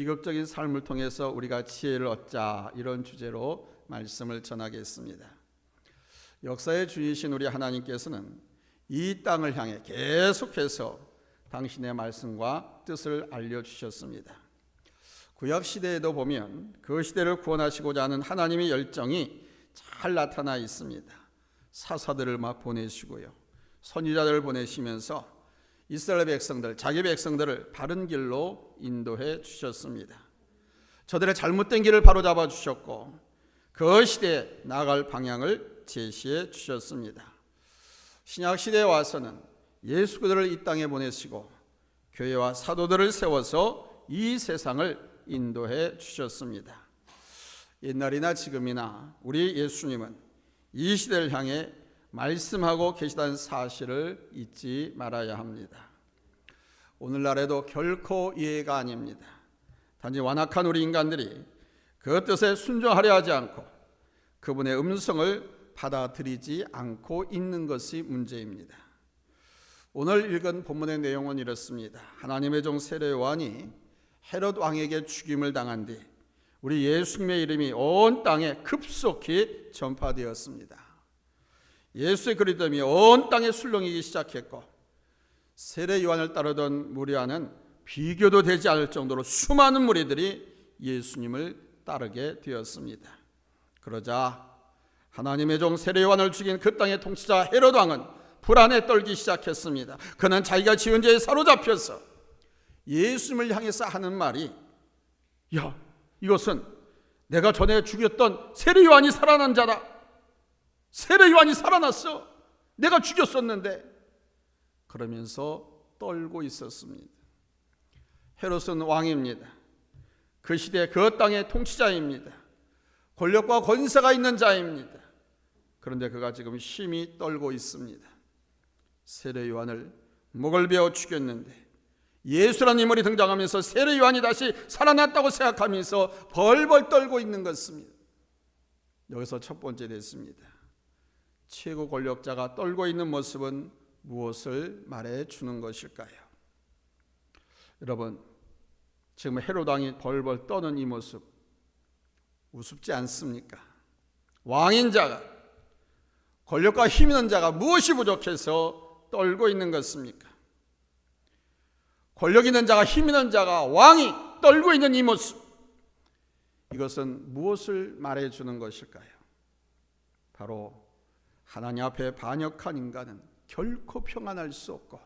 비극적인 삶을 통해서 우리가 지혜를 얻자, 이런 주제로 말씀을 전하겠습니다. 역사의 주이신 우리 하나님께서는 이 땅을 향해 계속해서 당신의 말씀과 뜻을 알려주셨습니다. 구약시대에도 보면 그 시대를 구원하시고자 하는 하나님의 열정이 잘 나타나 있습니다. 사사들을 막 보내시고요, 선지자들을 보내시면서 이스라엘 백성들, 자기 백성들을 바른 길로 인도해 주셨습니다. 저들의 잘못된 길을 바로잡아 주셨고 그 시대에 나아갈 방향을 제시해 주셨습니다. 신약 시대에 와서는 예수 그리스도를 이 땅에 보내시고 교회와 사도들을 세워서 이 세상을 인도해 주셨습니다. 옛날이나 지금이나 우리 예수님은 이 시대를 향해 말씀하고 계시다는 사실을 잊지 말아야 합니다. 오늘날에도 결코 예외가 아닙니다. 단지 완악한 우리 인간들이 그 뜻에 순종하려 하지 않고 그분의 음성을 받아들이지 않고 있는 것이 문제입니다. 오늘 읽은 본문의 내용은 이렇습니다. 하나님의 종 세례 요한이 헤롯 왕에게 죽임을 당한 뒤 우리 예수님의 이름이 온 땅에 급속히 전파되었습니다. 예수의 그리스도임이 온 땅에 술렁이기 시작했고 세례 요한을 따르던 무리와는 비교도 되지 않을 정도로 수많은 무리들이 예수님을 따르게 되었습니다. 그러자 하나님의 종 세례 요한을 죽인 그 땅의 통치자 헤롯 왕은 불안에 떨기 시작했습니다. 그는 자기가 지은 죄에 사로잡혀서 예수님을 향해서 하는 말이, 야, 이것은 내가 전에 죽였던 세례 요한이 살아난 자다. 세례 요한이 살아났어. 내가 죽였었는데. 그러면서 떨고 있었습니다. 헤롯은 왕입니다. 그 시대 그 땅의 통치자입니다. 권력과 권세가 있는 자입니다. 그런데 그가 지금 심히 떨고 있습니다. 세례 요한을 목을 베어 죽였는데 예수라는 인물이 등장하면서 세례 요한이 다시 살아났다고 생각하면서 벌벌 떨고 있는 것입니다. 여기서 첫 번째 됐습니다. 최고 권력자가 떨고 있는 모습은 무엇을 말해주는 것일까요? 여러분, 지금 헤롯 왕이 벌벌 떠는 이 모습 우습지 않습니까? 왕인 자가, 권력과 힘 있는 자가 무엇이 부족해서 떨고 있는 것입니까? 권력 있는 자가, 힘 있는 자가, 왕이 떨고 있는 이 모습, 이것은 무엇을 말해주는 것일까요? 바로 하나님 앞에 반역한 인간은 결코 평안할 수 없고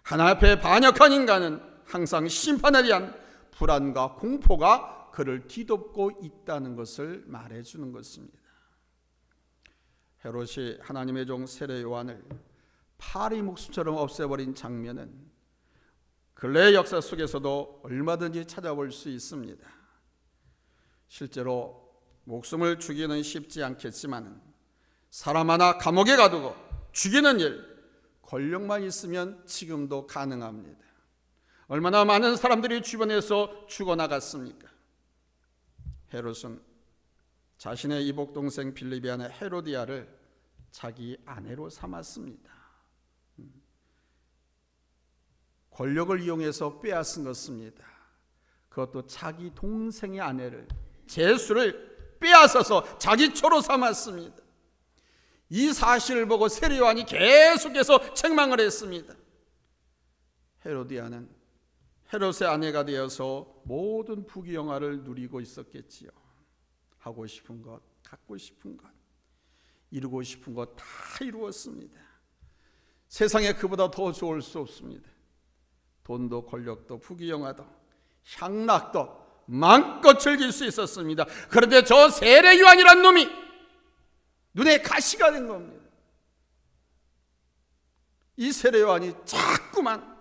하나님 앞에 반역한 인간은 항상 심판에 대한 불안과 공포가 그를 뒤덮고 있다는 것을 말해주는 것입니다. 헤롯이 하나님의 종 세례 요한을 파리 목숨처럼 없애버린 장면은 근래 역사 속에서도 얼마든지 찾아볼 수 있습니다. 실제로 목숨을 죽이는 쉽지 않겠지만 사람 하나 감옥에 가두고 죽이는 일, 권력만 있으면 지금도 가능합니다. 얼마나 많은 사람들이 주변에서 죽어나갔습니까? 헤롯은 자신의 이복 동생 빌립이 아내 헤로디아를 자기 아내로 삼았습니다. 권력을 이용해서 빼앗은 것입니다. 그것도 자기 동생의 아내를, 제수를 빼앗아서 자기 초로 삼았습니다. 이 사실을 보고 세례 요한이 계속해서 책망을 했습니다. 헤로디아는 헤롯의 아내가 되어서 모든 부귀영화를 누리고 있었겠지요. 하고 싶은 것, 갖고 싶은 것, 이루고 싶은 것 다 이루었습니다. 세상에 그보다 더 좋을 수 없습니다. 돈도 권력도 부귀영화도 향락도 마음껏 즐길 수 있었습니다. 그런데 저 세례 요한이란 놈이 눈에 가시가 된 겁니다. 이 세례 요한이 자꾸만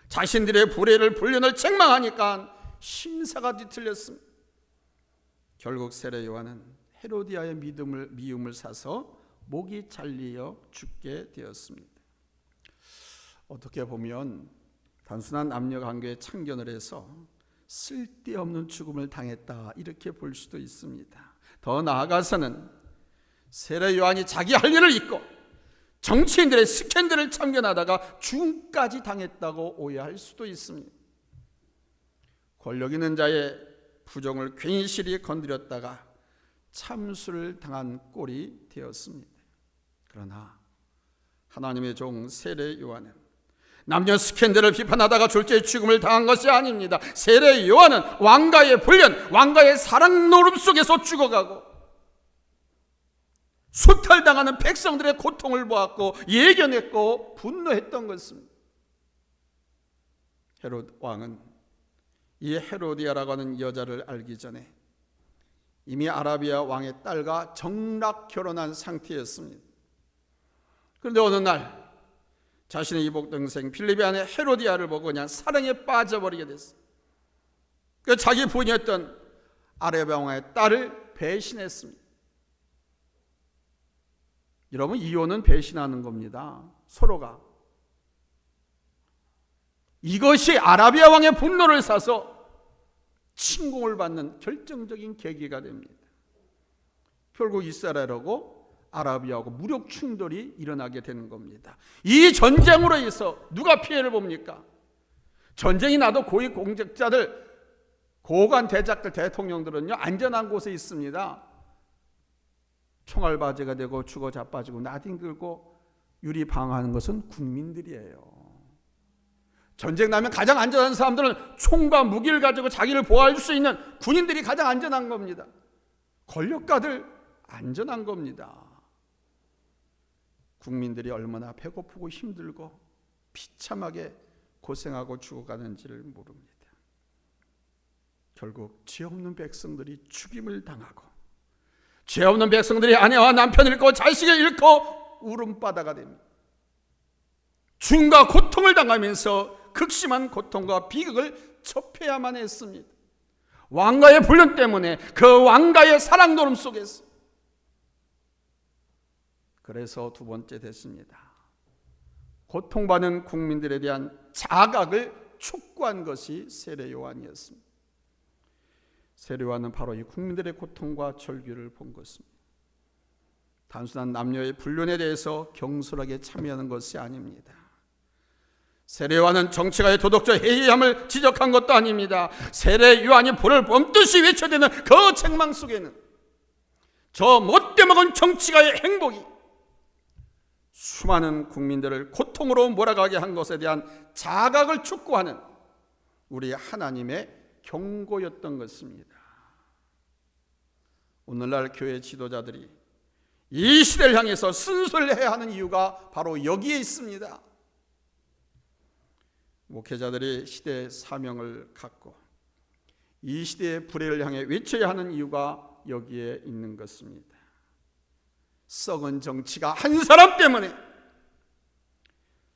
자신들의 불의를 불륜을 책망하니까 심사가 뒤틀렸습니다. 결국 세례 요한은 헤로디아의 미움을 사서 목이 잘려 죽게 되었습니다. 어떻게 보면 단순한 남녀관계에 참견을 해서 쓸데없는 죽음을 당했다, 이렇게 볼 수도 있습니다. 더 나아가서는 세례 요한이 자기 할 일을 잊고 정치인들의 스캔들을 참견하다가 죽음까지 당했다고 오해할 수도 있습니다. 권력 있는 자의 부정을 괜시리 건드렸다가 참수를 당한 꼴이 되었습니다. 그러나 하나님의 종 세례 요한은 남녀 스캔들을 비판하다가 졸지에 죽음을 당한 것이 아닙니다. 세례 요한은 왕가의 불륜, 왕가의 사랑 노름 속에서 죽어가고 수탈당하는 백성들의 고통을 보았고 예견했고 분노했던 것입니다. 헤롯 왕은 이 헤로디아라고 하는 여자를 알기 전에 이미 아라비아 왕의 딸과 정락 결혼한 상태였습니다. 그런데 어느 날 자신의 이복 동생 빌립의 아내 헤로디아를 보고 그냥 사랑에 빠져버리게 됐어요. 그 자기 부인이었던 아라비아 왕의 딸을 배신했습니다. 여러분, 이혼은 배신하는 겁니다. 서로가. 이것이 아라비아 왕의 분노를 사서 침공을 받는 결정적인 계기가 됩니다. 결국 이스라엘하고 아라비아하고 무력 충돌이 일어나게 되는 겁니다. 이 전쟁으로 인해서 누가 피해를 봅니까? 전쟁이 나도 고위 공직자들, 고관 대작들, 대통령들은요 안전한 곳에 있습니다. 총알바지가 되고 죽어 자빠지고 나뒹굴고 유리방어하는 것은 국민들이에요. 전쟁 나면 가장 안전한 사람들은 총과 무기를 가지고 자기를 보호할 수 있는 군인들이 가장 안전한 겁니다. 권력가들 안전한 겁니다. 국민들이 얼마나 배고프고 힘들고 비참하게 고생하고 죽어가는지를 모릅니다. 결국 죄 없는 백성들이 죽임을 당하고 죄 없는 백성들이 아내와 남편을 잃고 자식을 잃고 울음바다가 됩니다. 죽음과 고통을 당하면서 극심한 고통과 비극을 접해야만 했습니다. 왕가의 불륜 때문에, 그 왕가의 사랑 노름 속에서. 그래서 두 번째 됐습니다. 고통받는 국민들에 대한 자각을 촉구한 것이 세례 요한이었습니다. 세례 요한은 바로 이 국민들의 고통과 절규를 본 것입니다. 단순한 남녀의 불륜에 대해서 경솔하게 참여하는 것이 아닙니다. 세례 요한은 정치가의 도덕적 해이함을 지적한 것도 아닙니다. 세례 요한이 불을 뿜듯이 외쳐대는 그 책망 속에는 저 못되먹은 정치가의 행복이 수많은 국민들을 고통으로 몰아가게 한 것에 대한 자각을 촉구하는 우리 하나님의 경고였던 것입니다. 오늘날 교회 지도자들이 이 시대를 향해서 쓴소리를 해야 하는 이유가 바로 여기에 있습니다. 목회자들이 시대의 사명을 갖고 이 시대의 불의를 향해 외쳐야 하는 이유가 여기에 있는 것입니다. 썩은 정치가 한 사람 때문에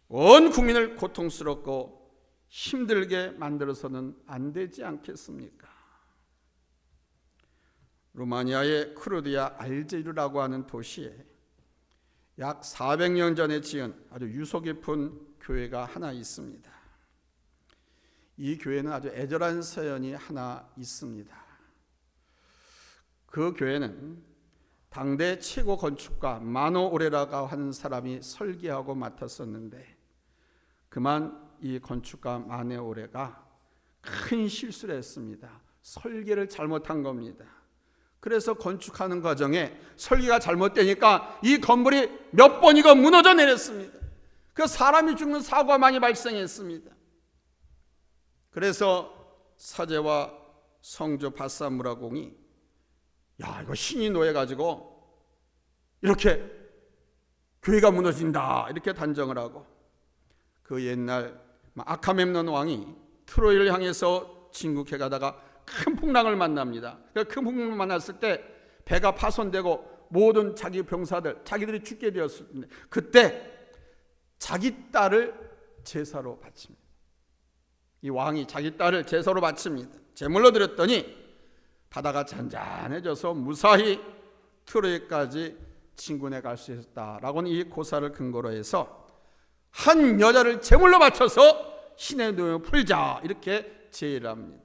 온 국민을 고통스럽고 힘들게 만들어서는 안 되지 않겠습니까? 루마니아의 크루디아 알제르라고 하는 도시에 약 400년 전에 지은 아주 유서 깊은 교회가 하나 있습니다. 이 교회는 아주 애절한 사연이 하나 있습니다. 그 교회는 당대 최고 건축가 마노 오레라가 하는 사람이 설계하고 맡았었는데 그만 이 건축가 마노 오레가 큰 실수를 했습니다. 설계를 잘못한 겁니다. 그래서 건축하는 과정에 설계가 잘못되니까 이 건물이 몇 번이고 무너져 내렸습니다. 그 사람이 죽는 사고가 많이 발생했습니다. 그래서 사제와 성조 바사무라 공이 야, 이거 신이 놓여가지고 이렇게 교회가 무너진다 이렇게 단정을 하고 그 옛날 아카멤논 왕이 트로이를 향해서 진국해 가다가 큰 풍랑을 만납니다. 큰 풍랑을 만났을 때 배가 파손되고 모든 자기 병사들 자기들이 죽게 되었을 때 그때 자기 딸을 제사로 바칩니다. 이 왕이 자기 딸을 제사로 바칩니다. 제물로 드렸더니 바다가 잔잔해져서 무사히 트로이까지 진군해 갈 수 있었다라고는 이 고사를 근거로 해서 한 여자를 제물로 바쳐서 신의 노임을 풀자 이렇게 제의를 합니다.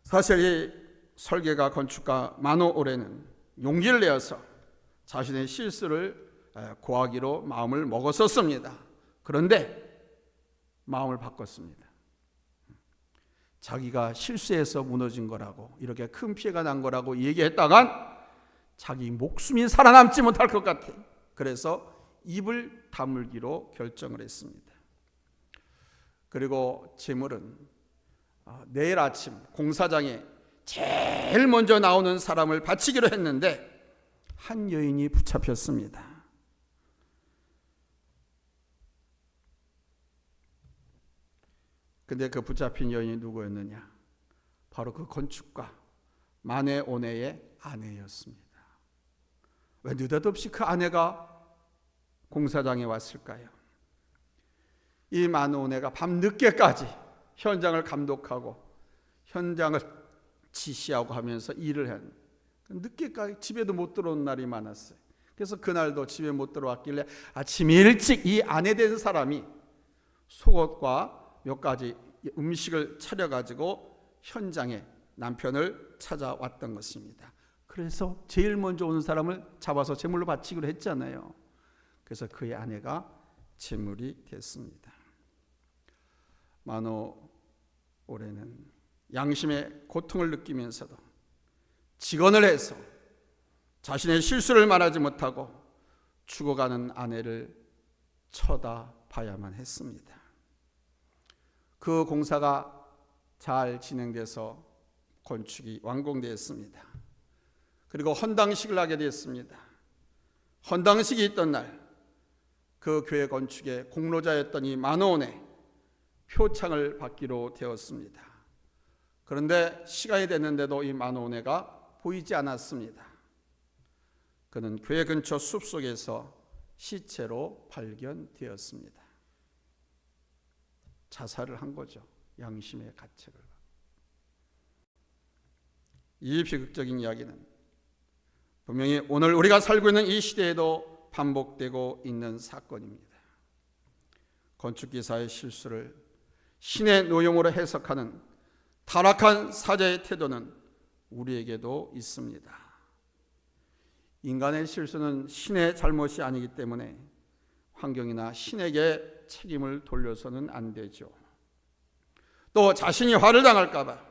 사실 이 설계가 건축가 마노 오레는 용기를 내어서 자신의 실수를 고하기로 마음을 먹었었습니다. 그런데 마음을 바꿨습니다. 자기가 실수해서 무너진 거라고, 이렇게 큰 피해가 난 거라고 얘기했다간 자기 목숨이 살아남지 못할 것 같아. 그래서 입을 다물기로 결정을 했습니다. 그리고 제물은 내일 아침 공사장에 제일 먼저 나오는 사람을 바치기로 했는데 한 여인이 붙잡혔습니다. 근데 그 붙잡힌 여인이 누구였느냐? 바로 그 건축가 마네오네의 아내였습니다. 왜 느닷없이 그 아내가 공사장에 왔을까요? 이 마네오네가 밤늦게까지 현장을 감독하고 현장을 지시하고 하면서 일을 했는데 늦게까지 집에도 못 들어온 날이 많았어요. 그래서 그날도 집에 못 들어왔길래 아침 일찍 이 아내 된 사람이 속옷과 몇 가지 음식을 차려가지고 현장에 남편을 찾아왔던 것입니다. 그래서 제일 먼저 오는 사람을 잡아서 제물로 바치기로 했잖아요. 그래서 그의 아내가 제물이 됐습니다. 마노오레는 양심의 고통을 느끼면서도 직언을 해서 자신의 실수를 말하지 못하고 죽어가는 아내를 쳐다봐야만 했습니다. 그 공사가 잘 진행돼서 건축이 완공되었습니다. 그리고 헌당식을 하게 되었습니다. 헌당식이 있던 날 그 교회 건축의 공로자였던 이 마노온의 표창을 받기로 되었습니다. 그런데 시간이 됐는데도 이 마노온네가 보이지 않았습니다. 그는 교회 근처 숲속에서 시체로 발견되었습니다. 자살을 한 거죠. 양심의 가책을. 이 비극적인 이야기는 분명히 오늘 우리가 살고 있는 이 시대에도 반복되고 있는 사건입니다. 건축기사의 실수를 신의 노용으로 해석하는 타락한 사자의 태도는 우리에게도 있습니다. 인간의 실수는 신의 잘못이 아니기 때문에 환경이나 신에게 책임을 돌려서는 안 되죠. 또 자신이 화를 당할까 봐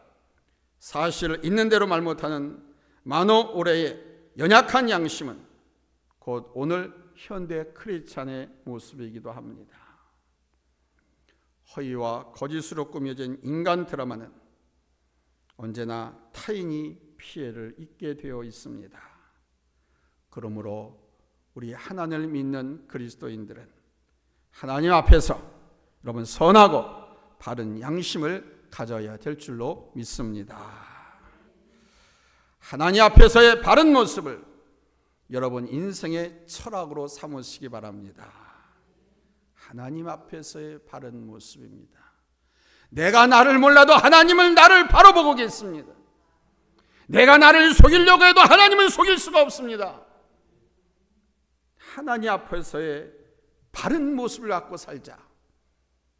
사실을 있는 대로 말 못하는 마노오레의 연약한 양심은 곧 오늘 현대 크리스찬의 모습이기도 합니다. 허위와 거짓으로 꾸며진 인간 드라마는 언제나 타인이 피해를 입게 되어 있습니다. 그러므로 우리 하나님을 믿는 그리스도인들은 하나님 앞에서 여러분 선하고 바른 양심을 가져야 될 줄로 믿습니다. 하나님 앞에서의 바른 모습을 여러분 인생의 철학으로 삼으시기 바랍니다. 하나님 앞에서의 바른 모습입니다. 내가 나를 몰라도 하나님은 나를 바로 보고 계십니다. 내가 나를 속이려고 해도 하나님은 속일 수가 없습니다. 하나님 앞에서의 바른 모습을 갖고 살자.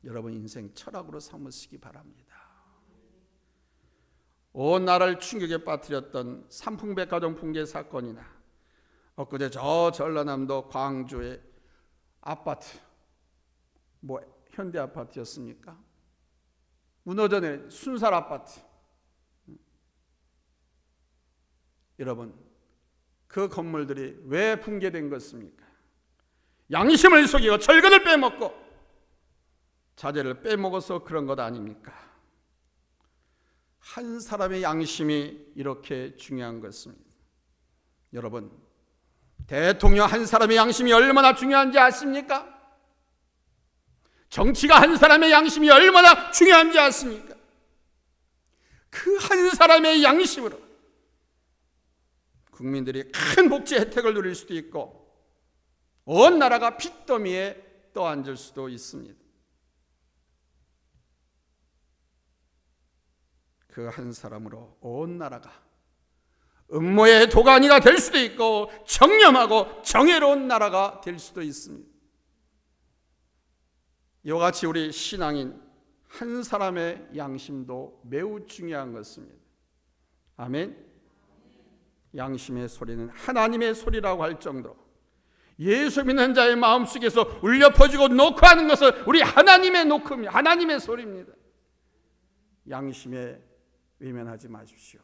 여러분 인생 철학으로 삼으시기 바랍니다. 온 나라를 충격에 빠뜨렸던 삼풍백화점 붕괴 사건이나 엊그제 저 전라남도 광주의 아파트, 현대 아파트였습니까? 무너져내 순살 아파트. 여러분 그 건물들이 왜 붕괴된 것입니까? 양심을 속이고 철근을 빼먹고 자재를 빼먹어서 그런 것 아닙니까? 한 사람의 양심이 이렇게 중요한 것입니다. 여러분 대통령 한 사람의 양심이 얼마나 중요한지 아십니까? 정치가 한 사람의 양심이 얼마나 중요한지 아십니까? 그 한 사람의 양심으로 국민들이 큰 복지 혜택을 누릴 수도 있고 온 나라가 빚더미에 떠앉을 수도 있습니다. 그 한 사람으로 온 나라가 음모의 도가니가 될 수도 있고 청렴하고 정의로운 나라가 될 수도 있습니다. 이와 같이 우리 신앙인 한 사람의 양심도 매우 중요한 것입니다. 아멘. 양심의 소리는 하나님의 소리라고 할 정도로 예수 믿는 자의 마음속에서 울려 퍼지고 녹화하는 것은 우리 하나님의 녹음이 하나님의 소리입니다. 양심에 외면하지 마십시오.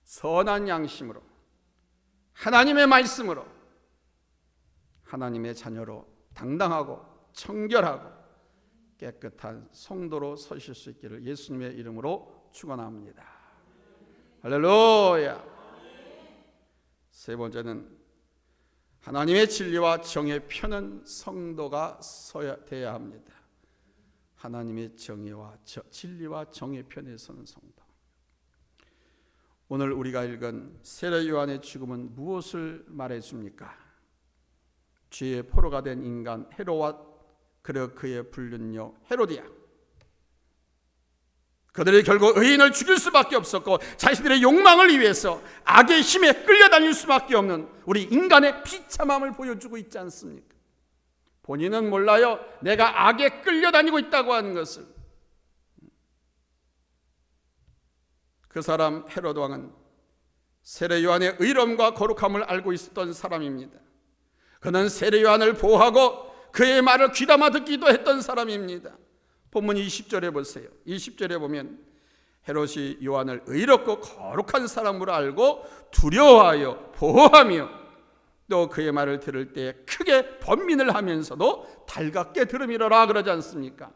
선한 양심으로, 하나님의 말씀으로, 하나님의 자녀로 당당하고 청결하고 깨끗한 성도로 서실 수 있기를 예수님의 이름으로 축원합니다. 할렐루야. 세 번째는 하나님의 진리와 정의 편은 성도가 서야 돼야 합니다. 하나님의 진리와 정의 편에 서는 성도. 오늘 우리가 읽은 세례 요한의 죽음은 무엇을 말해줍니까? 죄의 포로가 된 인간 헤롯과 그리고 그의 불륜녀 헤로디아, 그들이 결국 의인을 죽일 수밖에 없었고 자신들의 욕망을 위해서 악의 힘에 끌려다닐 수밖에 없는 우리 인간의 비참함을 보여주고 있지 않습니까? 본인은 몰라요. 내가 악에 끌려다니고 있다고 하는 것을. 그 사람 헤롯 왕은 세례 요한의 의로움과 거룩함을 알고 있었던 사람입니다. 그는 세례 요한을 보호하고 그의 말을 귀담아 듣기도 했던 사람입니다. 본문 20절에 보세요. 20절에 보면 헤롯이 요한을 의롭고 거룩한 사람으로 알고 두려워하여 보호하며 또 그의 말을 들을 때 크게 번민을 하면서도 달갑게 들음이러라 그러지 않습니까?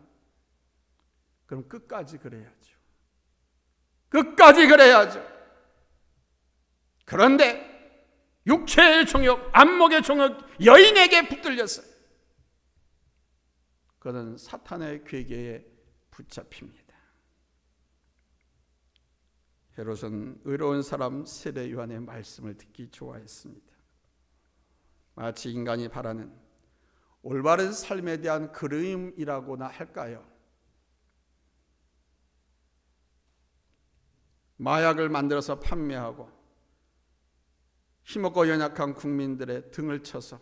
그럼 끝까지 그래야죠. 끝까지 그래야죠. 그런데 육체의 정욕, 안목의 정욕, 여인에게 붙들렸어요. 그는 사탄의 괴계에 붙잡힙니다. 헤롯은 의로운 사람 세례 요한의 말씀을 듣기 좋아했습니다. 마치 인간이 바라는 올바른 삶에 대한 그리움이라고나 할까요? 마약을 만들어서 판매하고 힘없고 연약한 국민들의 등을 쳐서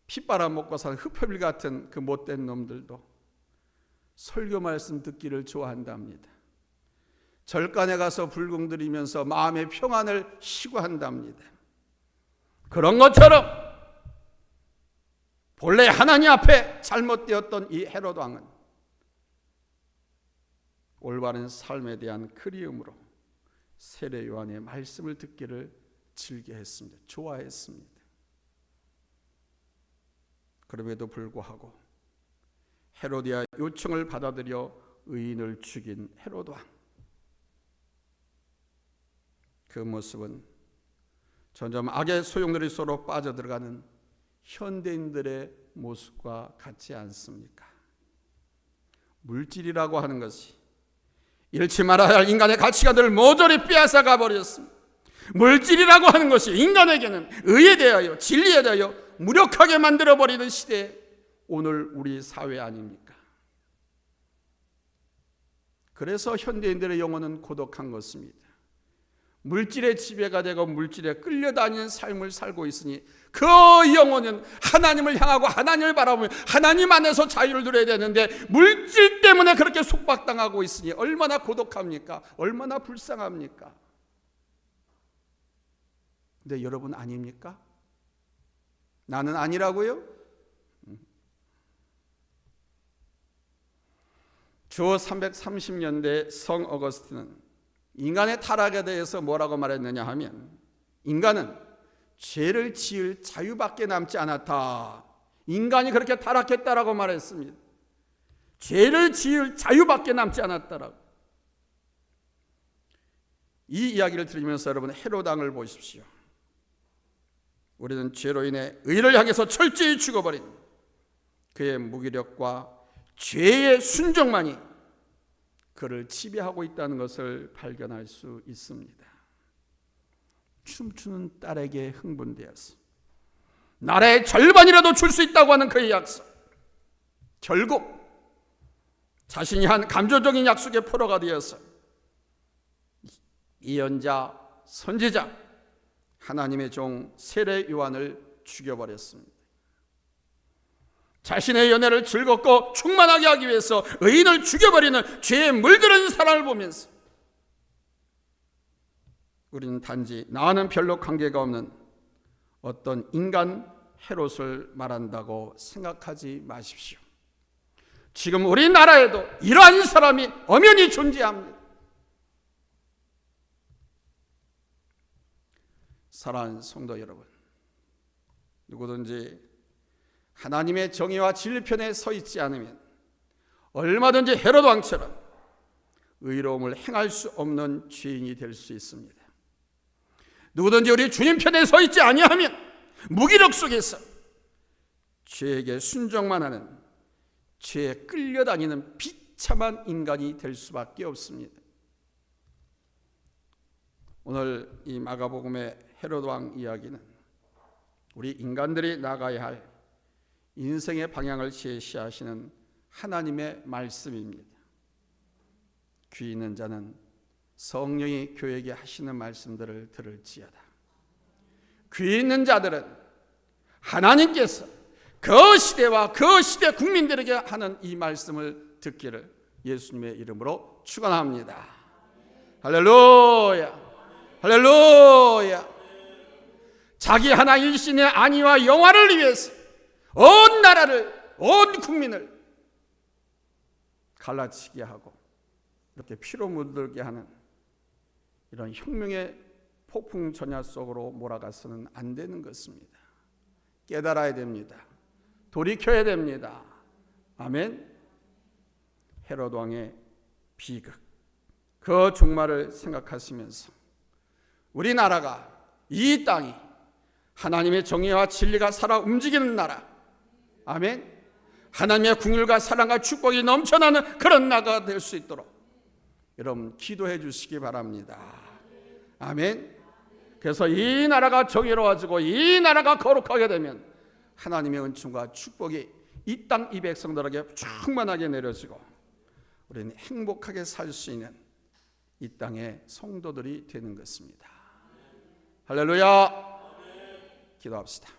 피 빨아먹고 사는 흡혈 같은 그 못된 놈들도 설교 말씀 듣기를 좋아한답니다. 절간에 가서 불궁들이면서 마음의 평안을 시구한답니다. 그런 것처럼 본래 하나님 앞에 잘못되었던 이 헤롯 왕은 올바른 삶에 대한 그리움으로 세례 요한의 말씀을 듣기를 즐겨했습니다. 좋아했습니다. 그럼에도 불구하고 헤로디아 요청을 받아들여 의인을 죽인 헤롯 왕, 그 모습은 점점 악의 소용돌이 속으로 빠져들어가는 현대인들의 모습과 같지 않습니까? 물질이라고 하는 것이 잃지 말아야 할 인간의 가치관들을 모조리 빼앗아가 버렸습니다. 물질이라고 하는 것이 인간에게는 의에 대하여 진리에 대하여 무력하게 만들어버리는 시대에 오늘 우리 사회 아닙니까? 그래서 현대인들의 영혼은 고독한 것입니다. 물질의 지배가 되고 물질에 끌려다니는 삶을 살고 있으니 그 영혼은 하나님을 향하고 하나님을 바라보며 하나님 안에서 자유를 누려야 되는데 물질 때문에 그렇게 속박당하고 있으니 얼마나 고독합니까? 얼마나 불쌍합니까? 근데 여러분 아닙니까? 나는 아니라고요? 주 330년대 성 어거스틴은 인간의 타락에 대해서 뭐라고 말했느냐 하면 인간은 죄를 지을 자유밖에 남지 않았다. 인간이 그렇게 타락했다라고 말했습니다. 죄를 지을 자유밖에 남지 않았다라고. 이 이야기를 들으면서 여러분 헤롯 왕을 보십시오. 우리는 죄로 인해 의를 향해서 철저히 죽어버린 그의 무기력과 죄의 순종만이 그를 지배하고 있다는 것을 발견할 수 있습니다. 춤추는 딸에게 흥분되어서 나라의 절반이라도 줄 수 있다고 하는 그의 약속, 결국 자신이 한 감정적인 약속의 포로가 되어서 예언자, 선지자, 하나님의 종 세례 요한을 죽여버렸습니다. 자신의 연애를 즐겁고 충만하게 하기 위해서 의인을 죽여버리는 죄에 물들은 사람을 보면서 우리는 단지 나와는 별로 관계가 없는 어떤 인간 헤롯을 말한다고 생각하지 마십시오. 지금 우리나라에도 이러한 사람이 엄연히 존재합니다. 사랑하는 성도 여러분, 누구든지 하나님의 정의와 진리 편에 서 있지 않으면 얼마든지 헤롯 왕처럼 의로움을 행할 수 없는 죄인이 될 수 있습니다. 누구든지 우리 주님 편에 서 있지 아니하면 무기력 속에서 죄에게 순종만 하는 죄에 끌려다니는 비참한 인간이 될 수밖에 없습니다. 오늘 이 마가복음의 헤롯 왕 이야기는 우리 인간들이 나가야 할 인생의 방향을 제시하시는 하나님의 말씀입니다. 귀 있는 자는 성령이 교회에게 하시는 말씀들을 들을지어다. 귀 있는 자들은 하나님께서 그 시대와 그 시대 국민들에게 하는 이 말씀을 듣기를 예수님의 이름으로 축원합니다. 할렐루야, 할렐루야. 자기 하나 일신의 안위와 영화를 위해서 온 나라를, 온 국민을 갈라치게 하고 이렇게 피로 물들게 하는 이런 혁명의 폭풍 전야 속으로 몰아가서는 안 되는 것입니다. 깨달아야 됩니다. 돌이켜야 됩니다. 아멘. 헤롯 왕의 비극, 그 종말을 생각하시면서 우리나라가, 이 땅이 하나님의 정의와 진리가 살아 움직이는 나라, 아멘, 하나님의 긍휼과 사랑과 축복이 넘쳐나는 그런 나라가 될 수 있도록 여러분 기도해 주시기 바랍니다. 아멘. 그래서 이 나라가 정의로워지고 이 나라가 거룩하게 되면 하나님의 은총과 축복이 이 땅 이 백성들에게 충만하게 내려지고 우리는 행복하게 살 수 있는 이 땅의 성도들이 되는 것입니다. 할렐루야. 기도합시다.